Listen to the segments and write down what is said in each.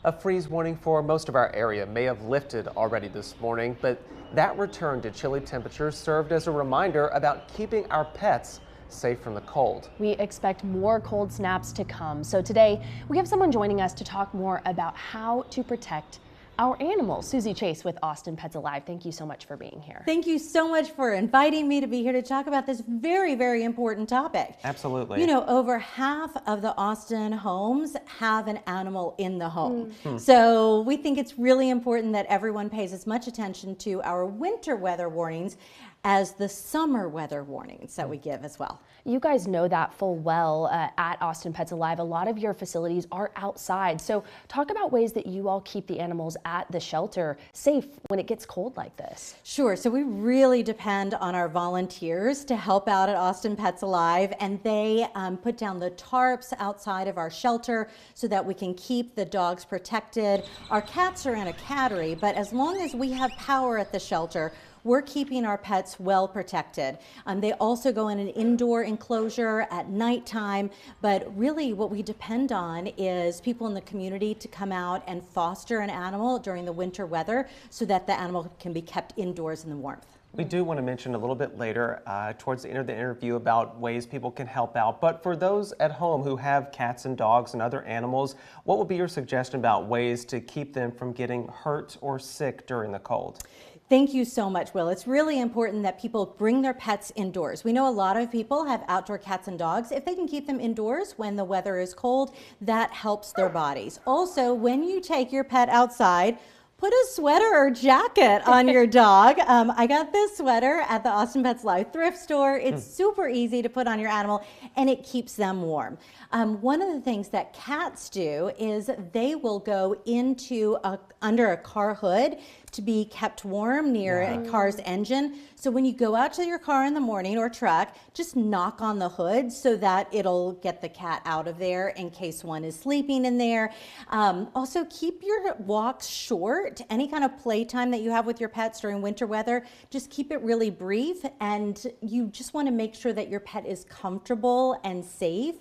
A freeze warning for most of our area may have lifted already this morning, but that return to chilly temperatures served as a reminder about keeping our pets safe from the cold. We expect more cold snaps to come. So today we have someone joining us to talk more about how to protect our animals. Suzie Chase with Austin Pets Alive. Thank you so much for being here. Thank you so much for inviting me to be here to talk about this very, very important topic. Absolutely. You know, over half of the Austin homes have an animal in the home. So we think it's really important that everyone pays as much attention to our winter weather warnings as the summer weather warnings that we give as well. You guys know that full well at Austin Pets Alive. A lot of your facilities are outside. So talk about ways that you all keep the animals at the shelter safe when it gets cold like this. Sure. So we really depend on our volunteers to help out at Austin Pets Alive, and they put down the tarps outside of our shelter so that we can keep the dogs protected. Our cats are in a cattery, but as long as we have power at the shelter, we're keeping our pets well protected. They also go in an indoor enclosure at nighttime, but really what we depend on is people in the community to come out and foster an animal during the winter weather so that the animal can be kept indoors in the warmth. We do want to mention a little bit later towards the end of the interview about ways people can help out. But for those at home who have cats and dogs and other animals, what would be your suggestion about ways to keep them from getting hurt or sick during the cold? Thank you so much, Will. It's really important that people bring their pets indoors. We know a lot of people have outdoor cats and dogs. If they can keep them indoors when the weather is cold, that helps their bodies. Also, when you take your pet outside, put a sweater or jacket on your dog. I got this sweater at the Austin Pets Alive thrift store. It's super easy to put on your animal and it keeps them warm. One of the things that cats do is they will go into under a car hood to be kept warm near a car's engine. So when you go out to your car in the morning or truck, just knock on the hood so that it'll get the cat out of there in case one is sleeping in there. Also, keep your walks short. Any kind of playtime that you have with your pets during winter weather, just keep it really brief, and you just want to make sure that your pet is comfortable and safe.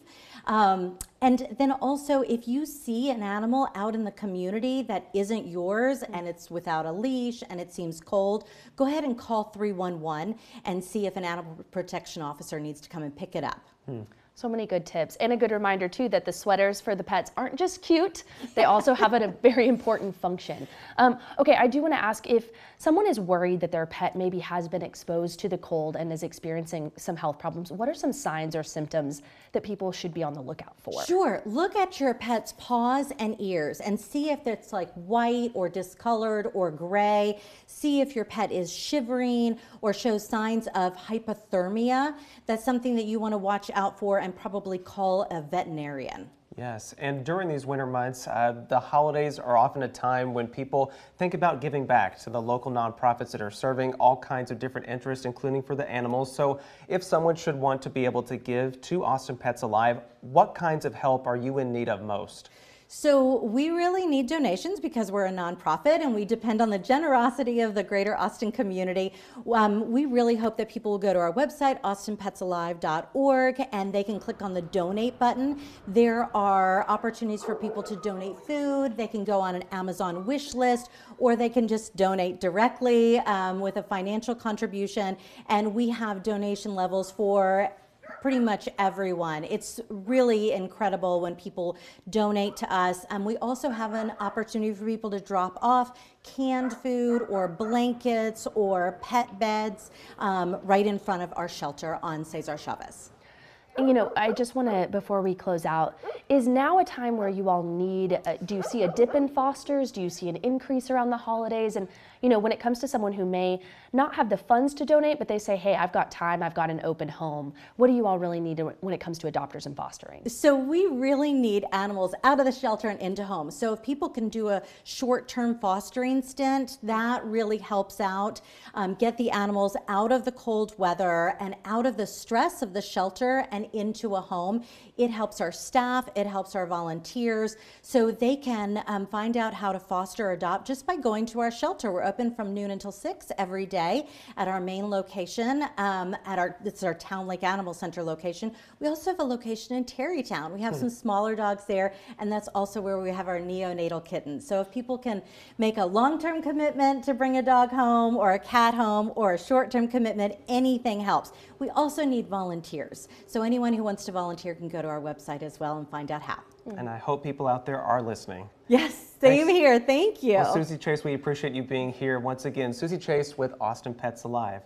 And then also, if you see an animal out in the community that isn't yours and it's without a leash and it seems cold, go ahead and call 311 and see if an animal protection officer needs to come and pick it up. So many good tips, and a good reminder too that the sweaters for the pets aren't just cute, they also have a very important function. Okay, I do want to ask, if someone is worried that their pet maybe has been exposed to the cold and is experiencing some health problems, what are some signs or symptoms that people should be on the lookout for? Sure, look at your pet's paws and ears and see if it's like white or discolored or gray. See if your pet is shivering or shows signs of hypothermia. That's something that you want to watch out for and probably call a veterinarian. Yes, and during these winter months, the holidays are often a time when people think about giving back to the local nonprofits that are serving all kinds of different interests, including for the animals. So if someone should want to be able to give to Austin Pets Alive, what kinds of help are you in need of most? So we really need donations because we're a nonprofit and we depend on the generosity of the greater Austin community. We really hope that people will go to our website, austinpetsalive.org, and they can click on the donate button. There are opportunities for people to donate food. They can go on an Amazon wish list, or they can just donate directly with a financial contribution. And we have donation levels for pretty much everyone. It's really incredible when people donate to us. We also have an opportunity for people to drop off canned food or blankets or pet beds right in front of our shelter on Cesar Chavez. You know, I just want to, before we close out, is now a time where you all need, do you see a dip in fosters? Do you see an increase around the holidays? And, you know, when it comes to someone who may not have the funds to donate, but they say, hey, I've got time, I've got an open home, what do you all really need when it comes to adopters and fostering? So we really need animals out of the shelter and into homes. So if people can do a short-term fostering stint, that really helps out. Get the animals out of the cold weather and out of the stress of the shelter and can into a home. It helps our staff, it helps our volunteers, so they can find out how to foster or adopt just by going to our shelter. We're open from noon until 6 every day at our main location, it's our Town Lake Animal Center location. We also have a location in Terrytown. We have some smaller dogs there, and that's also where we have our neonatal kittens. So if people can make a long-term commitment to bring a dog home or a cat home or a short-term commitment, anything helps. We also need volunteers. So anyone who wants to volunteer can go to our website as well and find out how. And I hope people out there are listening. Yes, same here. Thank you. Well, Suzie Chase, we appreciate you being here once again. Suzie Chase with Austin Pets Alive.